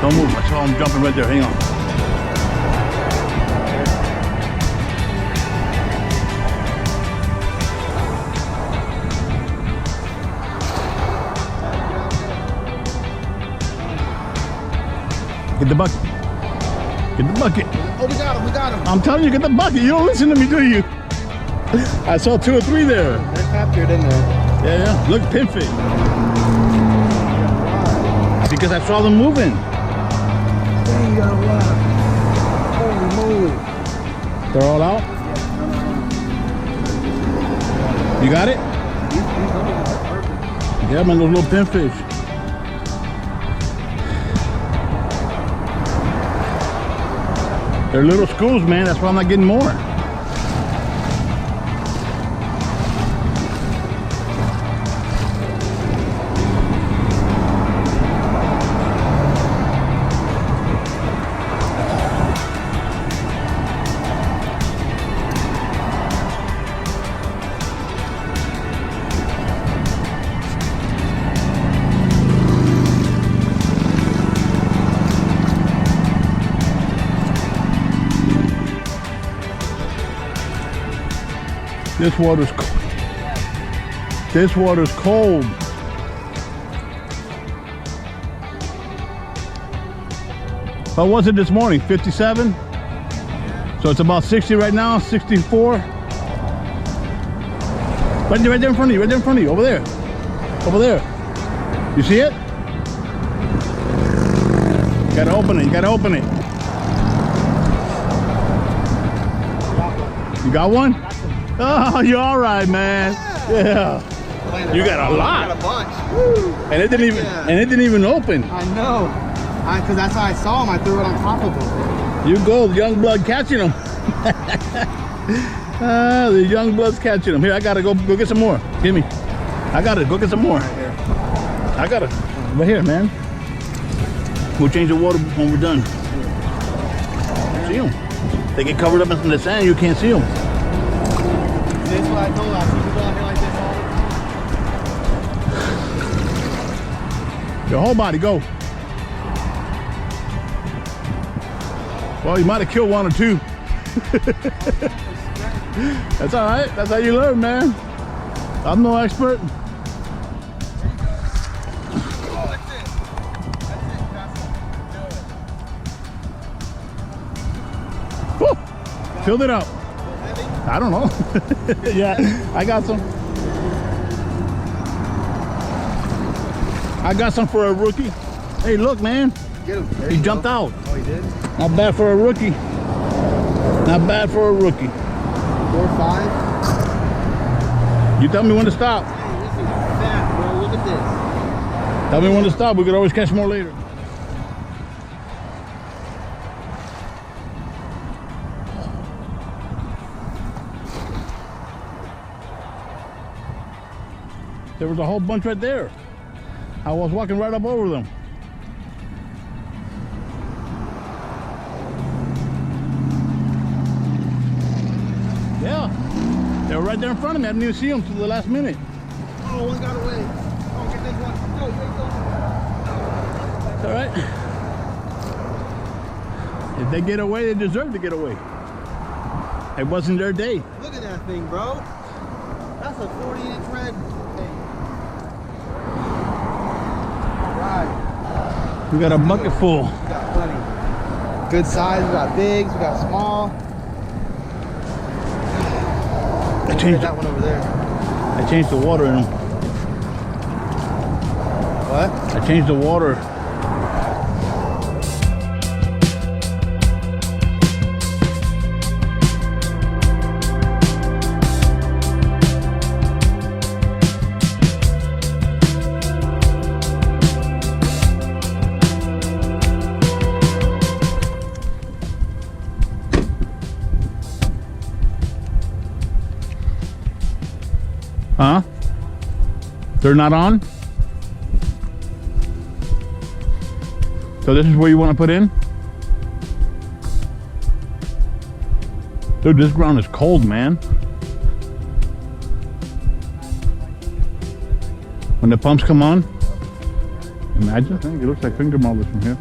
Don't move. I saw him jumping right there. Hang on. Get the bucket. Get the bucket. Oh, we got him. We got him. I'm telling you, get the bucket. You don't listen to me, do you? I saw 2 or 3 there. They're captured in there. Yeah. Look, pinfish. Because I saw them moving. Dang, you got a lot. Holy moly. They're all out? You got it? Yeah, man, those little pinfish. They're little schools, man. That's why I'm not getting more. This water's cold. This water's cold. What was it this morning? 57? So it's about 60 right now, 64. Right there in front of you, right there in front of you, over there. Over there. You see it? You gotta open it, you gotta open it. You got one? Oh, you're all right, man. Yeah. You got a lot. I got a bunch. Woo. And it didn't even open. I know. Because that's how I saw them. I threw it on top of them. You go, the young blood catching them. The young blood's catching them. Here, I gotta go get some more. Give me. I gotta go get some more. Right here. I gotta. Right here, man. We'll change the water when we're done. See them. They get covered up in the sand. You can't see them. This is what I told you. I see you going here like this all. Your whole body, go. Well, you might have killed 1 or 2. That's all right. That's how you learn, man. I'm no expert. Oh, that's it. That's it. That's it. Woo! Filled it up. Heavy? I don't know. Yeah, I got some. I got some for a rookie. Hey, look, man. Get him. He jumped out. Oh, he did? Not bad for a rookie. Not bad for a rookie. 4 or 5? You tell me when to stop. Hey, this is fat, bro. Look at this. Tell me when to stop. We could always catch more later. There was a whole bunch right there. I was walking right up over them. Yeah, they were right there in front of me. I didn't even see them till the last minute. Oh, one got away. Oh, get this one. Go, It's all right. If they get away, they deserve to get away. It wasn't their day. Look at that thing, bro. That's a 40-inch red thing. All right. We got a bucket full. We got plenty. Good size. We got bigs. We got small. I changed that one over there. I changed the water in them. What? I changed the water. Huh? They're not on? So this is where you want to put in? Dude, this ground is cold, man. When the pumps come on, imagine. I think it looks like finger molars from here.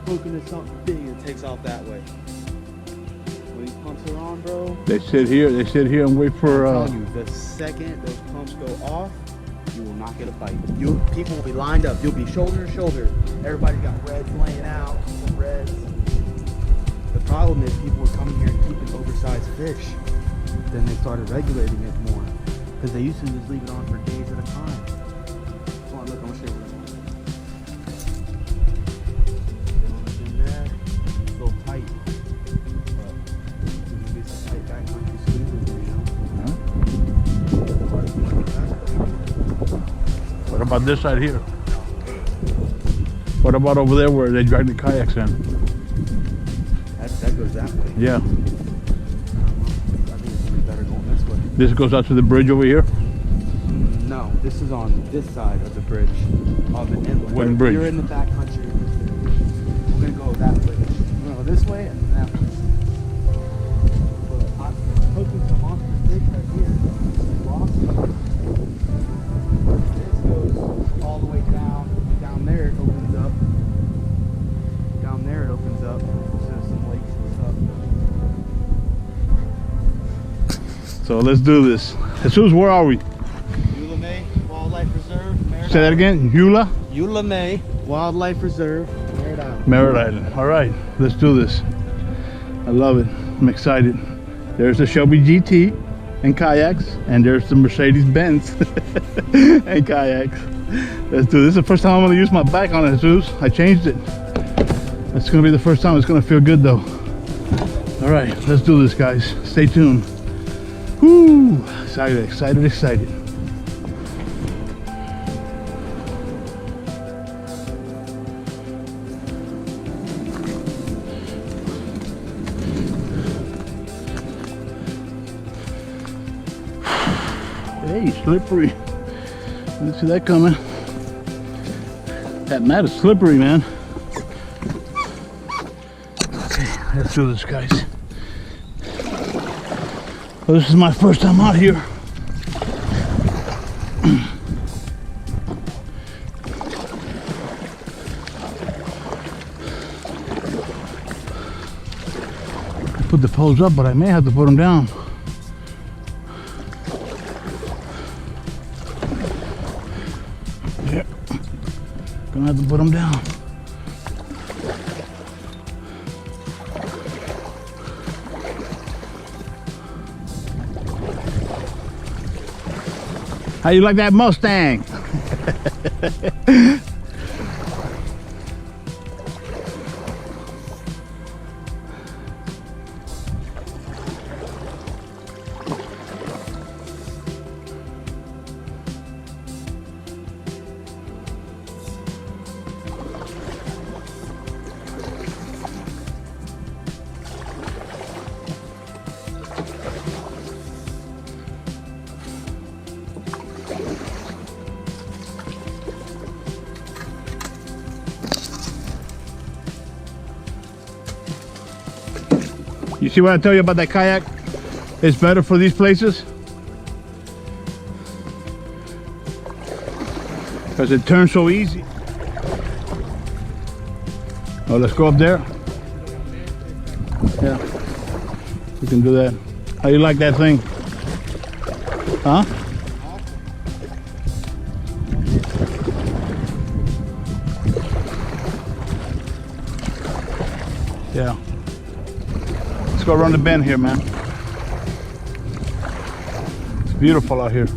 poking at something big, it takes off that way. When these pumps are on, bro, They sit here and wait for. I'm telling you, the second those pumps go off, you will not get a bite. People will be lined up. You'll be shoulder to shoulder. Everybody's got reds laying out, reds. The problem is people were coming here and keeping oversized fish. Then they started regulating it more because they used to just leave it on for days at a time. Come on, look, I'm gonna show you. In there, it's a little tight, but there's gonna be some tight backcountry squeezes there, you know. What about this side here? What about over there where they drag the kayaks in? That goes that way. Yeah. I think it's gonna be better going this way. This goes out to the bridge over here. No, this is on this side of the bridge, on the inlet. What bridge? You're in the back country. We're gonna go that way. We're gonna go this way and then that way. But I'm hoping some monster fish right here. Lost. This goes all the way down. Down there it opens up. Down there it opens up. So there's some lakes and stuff. So let's do this. Jesus, where are we? Ulame Wildlife Reserve, Merritt. Say that again. Eula? Ulame Wildlife Reserve, Merritt Island. Merritt Island. All right, let's do this. I love it. I'm excited. There's the Shelby GT and kayaks, and there's the Mercedes Benz and kayaks. Let's do this. This is the first time I'm going to use my back on it, Jesus. I changed it. It's going to be the first time. It's going to feel good though. All right, let's do this, guys. Stay tuned. Woo! Excited, excited, excited. Hey, slippery. Didn't see that coming. That mat is slippery, man. Okay, let's do this, guys. Well, this is my first time out here. I put the poles up, but I may have to put them down. Yep. Gonna have to put them down. How you like that Mustang? You see what I tell you about that kayak? It's better for these places because it turns so easy. Oh, let's go up there. Yeah, we can do that. How you like that thing? Huh? Yeah. Let's go around the bend here, man. It's beautiful out here.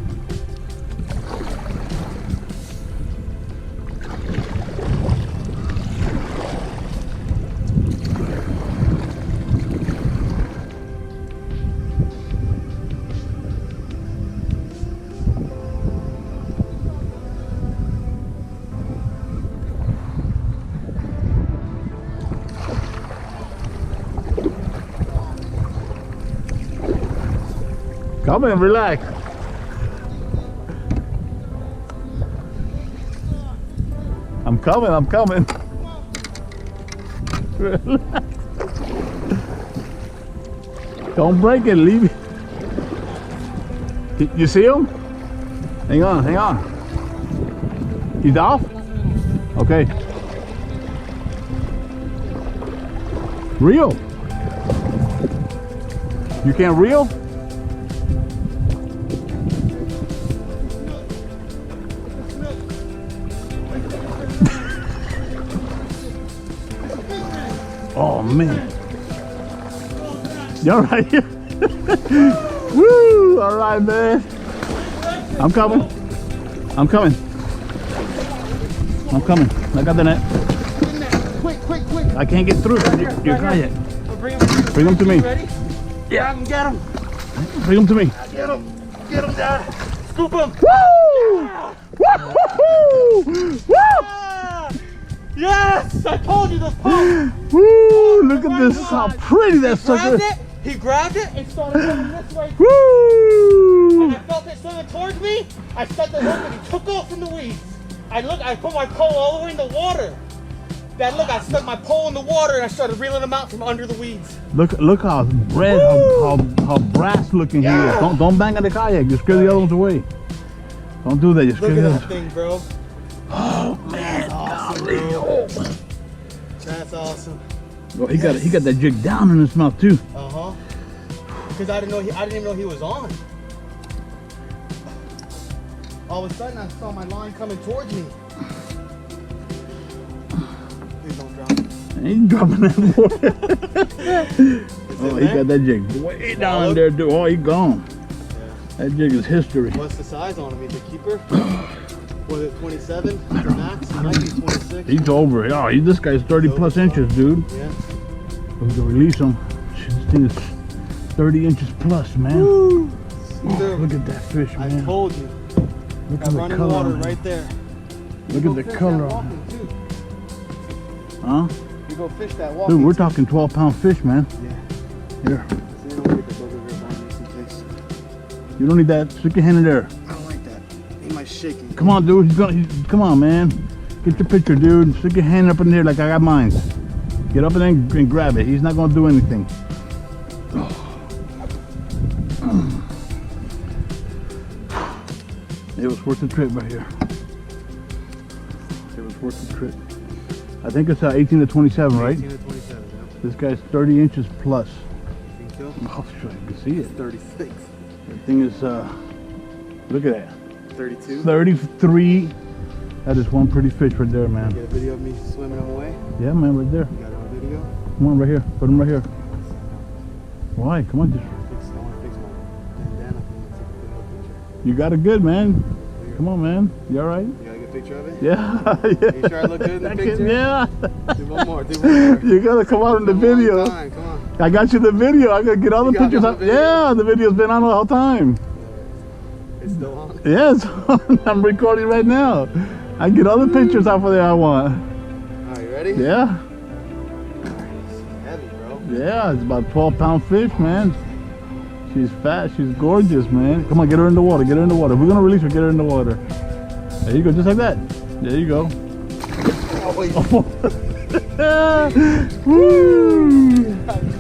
Come in, relax. I'm coming. Relax. Don't break it, leave it. You see him? Hang on. He's off? Okay. Reel. You can't reel? Oh man. You alright here? Woo! Alright, man. I'm coming. I'm coming. I'm coming. I got the net. Quick. I can't get through. Your kayak. Bring him to me. Ready? Yeah. Get him. Bring him to me. Get him, Dad. Scoop him. Woo! Woo! Woo! Yes! I told you this pump. Woo! Look at this. How pretty that sucker is. He grabbed it and started going this way. Woo! And I felt it swimming towards me. I set the hook and he took off from the weeds. I put my pole all the way in the water. Dad, look, I stuck my pole in the water and I started reeling him out from under the weeds. Look how red, how brass looking he is. Don't bang on the kayak. You scare the other ones away. Don't do that. You scare Look the at others. that thing, bro. Oh man, Awesome, golly. bro. That's awesome. Oh, he got that jig down in his mouth too. Because I didn't even know he was on. All of a sudden, I saw my line coming towards me. Please don't drop it. I ain't dropping that water. Oh, he got that jig way down there, dude. Oh, he gone. Yeah. That jig is history. What's the size on him? He's a keeper? Was it 27? The max? It might be 26. He's over. Oh, this guy's 30 plus inches, dude. Yeah. We can release him. Shit, this thing is 30 inches plus, man. Woo! Oh, look at that fish, I man. told you. Look Got at the running color water on him. right there. Look at the color on him. Huh? You go fish that walking. Dude, we're talking 12-pound fish, man. Yeah. Here. So you don't get the booger grip on this in case. You don't need that. Stick your hand in there. I don't like that. He might shake it. Come on, dude. Come on, man. Get your picture, dude. Stick your hand up in there like I got mine. Get up in there and grab it. He's not going to do anything. It was worth the trip right here. It was worth the trip. I think it's 18 to 27, right? 18 to 27, yeah. This guy's 30 inches plus. Think so? Oh, sure, you can see it. 36. The thing is, look at that. 32. 33. That is one pretty fish right there, man. Get a video of me swimming him away. Yeah, man, right there. You got it on video? Come on, right here. Put him right here. Why? Come on, just. I want to fix my bandana for me to take a good picture. You got it good, man. Come on, man. You all right? You got a good picture of it? Yeah. You sure I look good in the picture? Yeah. Do one more. Do one more. You gotta come out in the video. Come on. I got you the video. I gotta get all the You got me pictures on up. the video? Yeah, the video's been on the whole time. It's still on? Yes, I'm recording right now. I get all the pictures out for there I want. Alright, you ready? Yeah. It's heavy, bro. Yeah, it's about 12-pound fish, man. She's fat. She's gorgeous, man. Come on, get her in the water. Get her in the water. If we're gonna release her, get her in the water. There you go, just like that. There you go. Woo!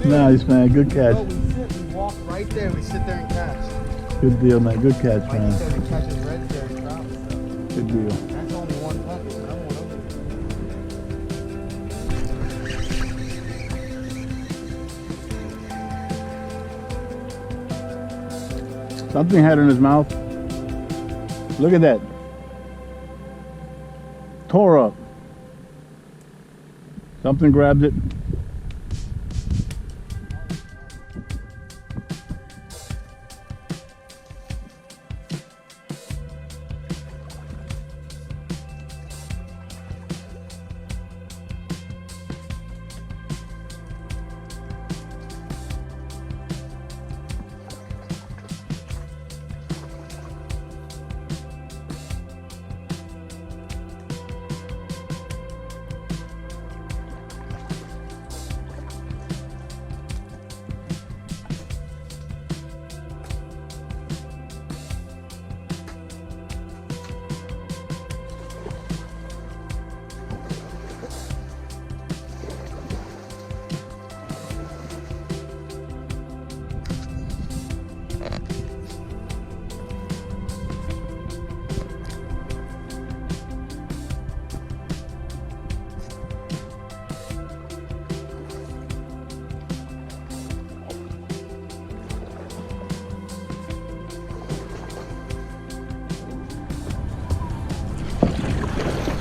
Nice, man. Good catch. No, we walk right there. We sit there and catch. Good deal, man. Good catch, Like you man. said, we catch his red there and trout and stuff. Good deal. That's only one bucket, and I'm one over there. Something had in his mouth. Look at that. Tore up. Something grabbed it.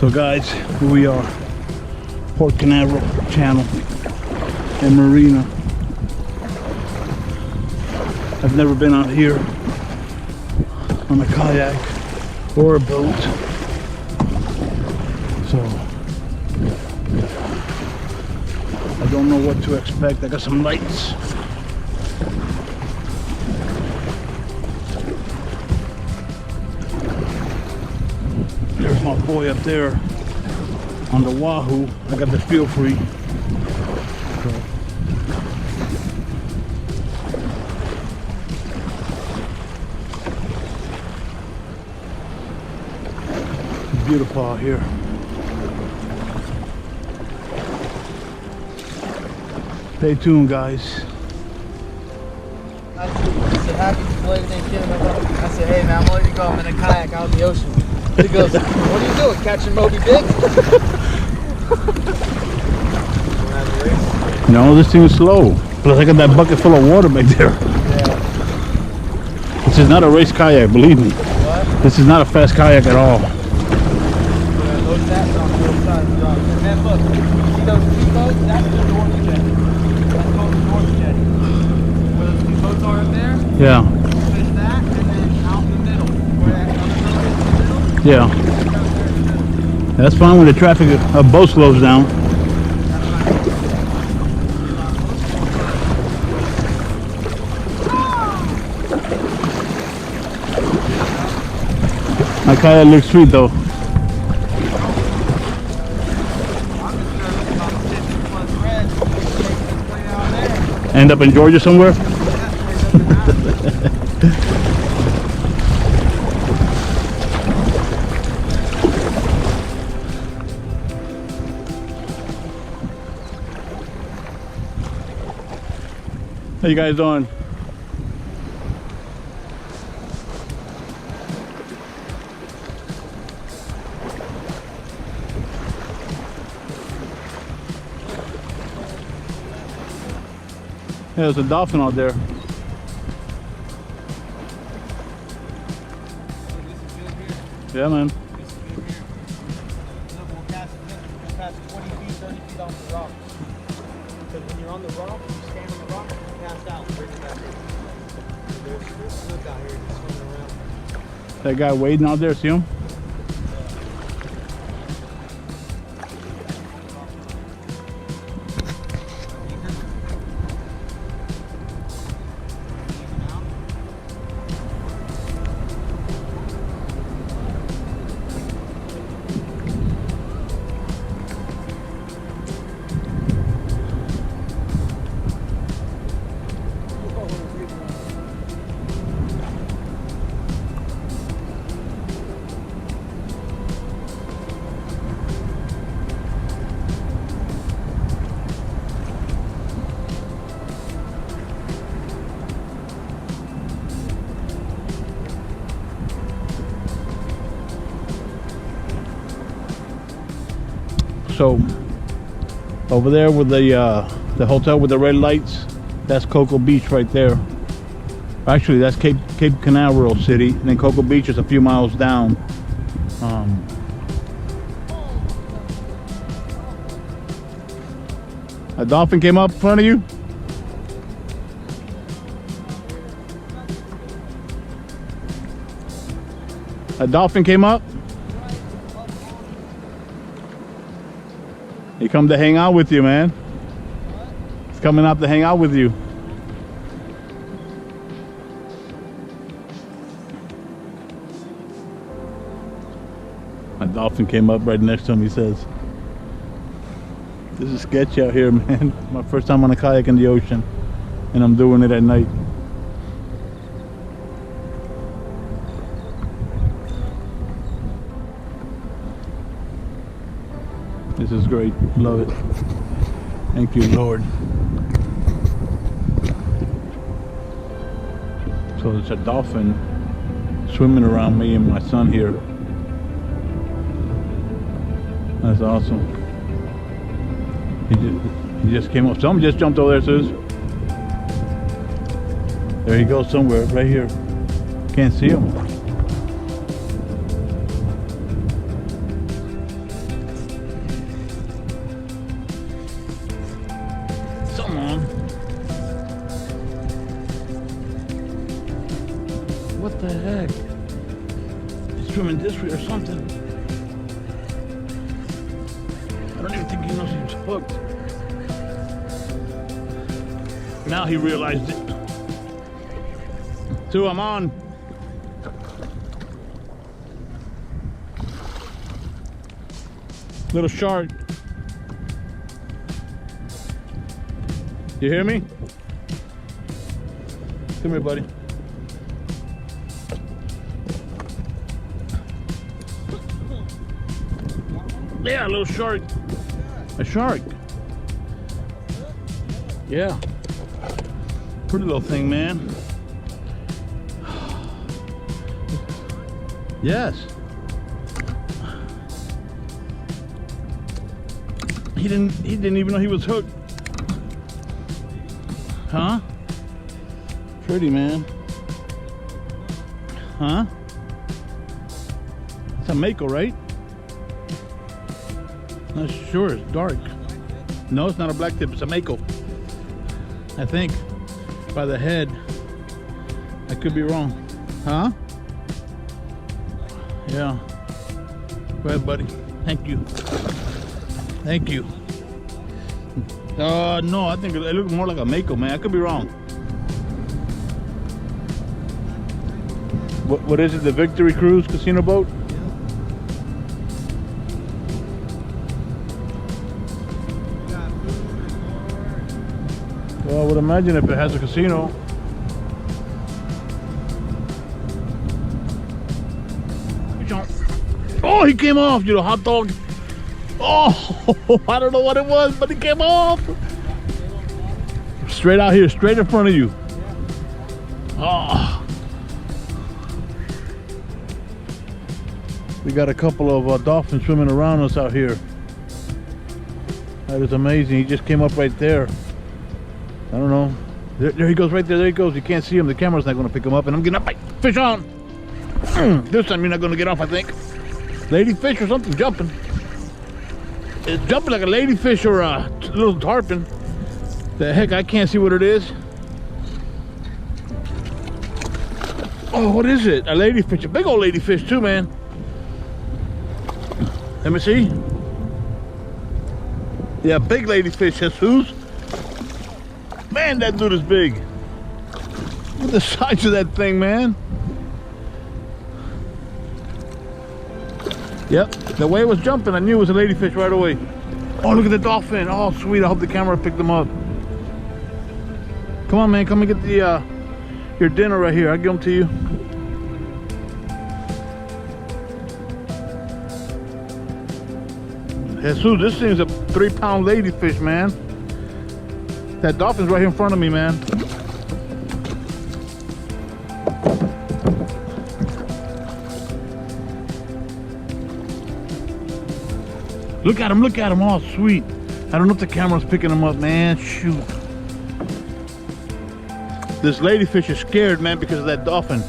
So guys, here we are, Port Canaveral Channel and Marina. I've never been out here on a kayak or a boat, so I don't know what to expect. I got some lights. There's my boy up there on the Wahoo. I got the feel free. It's beautiful out here. Stay tuned, guys. I said, happy belated Thanksgiving. I said, hey man, I'm gonna let you go. I'm in a kayak out in the ocean. He goes, what are you doing? Catching Moby Dick? No, this thing is slow. Plus I got that bucket full of water back there. Yeah. This is not a race kayak, believe me. What? This is not a fast kayak at all. Load that on both sides of the rock. And then look, see those two boats? That's the north jetty. That's called the north jetty. Where those two boats are up there? Yeah. Fish that, and then out in the middle. Where that other boat is in the middle? Yeah. That's fine when the traffic of boat slows down. My kayak looks sweet though. End up in Georgia somewhere? How you guys doing? Yeah, there's a dolphin out there. Yeah, man. We'll cast 20 feet, 30 feet off the rock. Because when you're on the rock, you stand on the rock, you cast out and bring it back in. There's a snook out here just swimming around. That guy wading out there, see him? So over there with the hotel with the red lights, that's Cocoa Beach right there. Actually, that's Cape Canaveral City, and then Cocoa Beach is a few miles down. A dolphin came up in front of you? A dolphin came up? He come to hang out with you, man. He's coming up to hang out with you. A dolphin came up right next to him, he says. This is sketchy out here, man. My first time on a kayak in the ocean, and I'm doing it at night. This is great. Love it. Thank you, Lord. So there's a dolphin swimming around me and my son here. That's awesome. He just came up. Someone just jumped over there, sis. There he goes somewhere, right here. Can't see him. swimming this way or something. I don't even think he knows he was hooked. Now he realized it. So I'm on. Little shark. You hear me? Come here, buddy. Yeah, a little shark. A shark. Yeah. Pretty little thing, man. Yes. He didn't even know he was hooked. Huh? Pretty, man. Huh? It's a mako, right? Not sure, it's dark. No, it's not a black tip, it's a mako. I think. By the head. I could be wrong. Huh? Yeah. Go ahead, buddy. Thank you. Thank you. No, I think it looks more like a mako, man. I could be wrong. What is it? The Victory Cruise casino boat? Well, I would imagine if it has a casino. Oh, he came off, you know, hot dog. Oh, I don't know what it was, but he came off. Straight out here, straight in front of you. Oh. We got a couple of dolphins swimming around us out here. That is amazing. He just came up right there. I don't know. There he goes right there. There he goes. You can't see him. The camera's not going to pick him up. And I'm getting up. Fish on. This time you're not going to get off, I think. Ladyfish or something jumping. It's jumping like a ladyfish or a little tarpon. The heck, I can't see what it is. Oh, what is it? A ladyfish. A big old ladyfish too, man. Let me see. Yeah, big ladyfish. Jesus. Man, that dude is big. Look at the size of that thing, man. Yep, the way it was jumping, I knew it was a ladyfish right away. Oh, look at the dolphin. Oh, sweet. I hope the camera picked them up. Come on, man. Come and get the your dinner right here. I'll give them to you. Jesus, this thing's a 3-pound ladyfish, man. That dolphin's right here in front of me, man. Look at him, look at him. Oh, sweet. I don't know if the camera's picking him up, man. Shoot. This ladyfish is scared, man, because of that dolphin.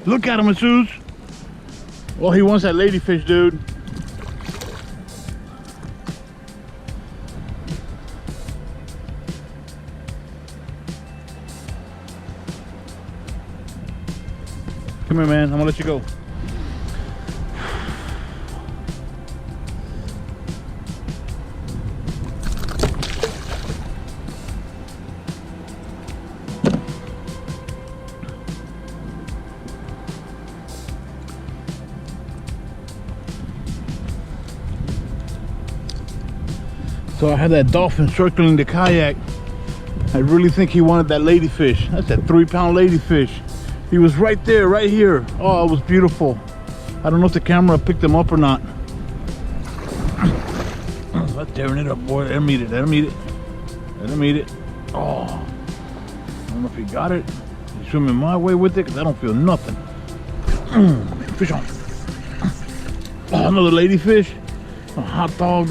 Look at him, Jesus. Oh, he wants that ladyfish, dude. Come here, man. I'm gonna let you go. So I had that dolphin circling the kayak. I really think he wanted that ladyfish. That's that 3-pound ladyfish. He was right there, right here. Oh, it was beautiful. I don't know if the camera picked him up or not. I'm tearing it up, boy. Let him eat it. Let him eat it. Let him eat it. Oh, I don't know if he got it. He's swimming my way with it because I don't feel nothing. Fish on. Oh, another ladyfish. A hot dog.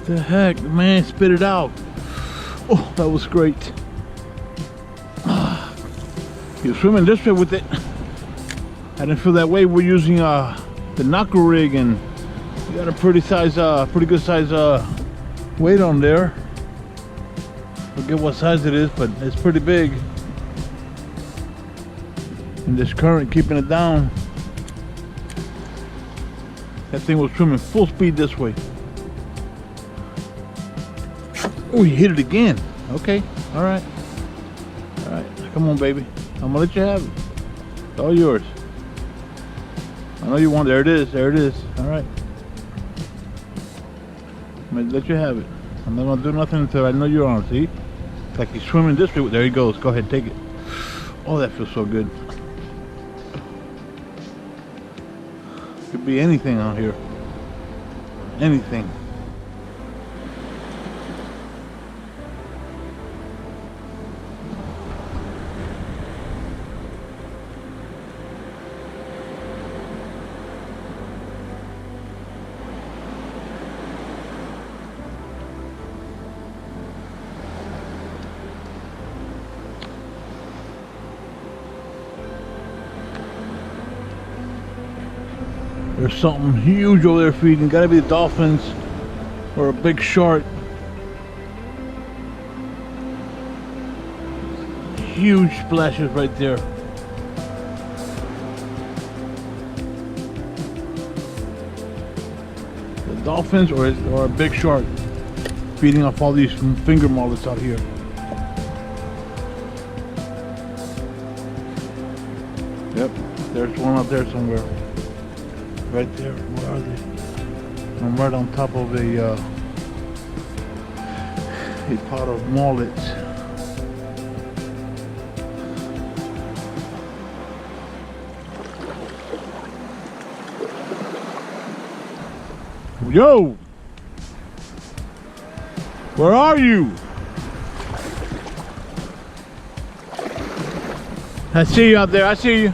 The heck, man, spit it out. Oh, that was great. You're swimming this way with it. I didn't feel that way. We're using the knuckle rig, and we got a pretty good size weight on there. Forget what size it is, but it's pretty big. And this current keeping it down. That thing was swimming full speed this way. Oh, he hit it again. Okay, all right. All right, come on, baby. I'm gonna let you have it. It's all yours. I know you want it. There it is, there it is. All right. I'm gonna let you have it. I'm not gonna do nothing until I know you're on, see? It's like he's swimming this way. There he goes. Go ahead, take it. Oh, that feels so good. Could be anything out here. Anything. There's something huge over there feeding. Gotta be the dolphins or a big shark. Huge splashes right there. The dolphins or a big shark feeding off all these finger mullets out here. Yep, there's one out there somewhere. Right there, where are they? I'm right on top of a pot of mullets. Yo! Where are you? I see you out there, I see you.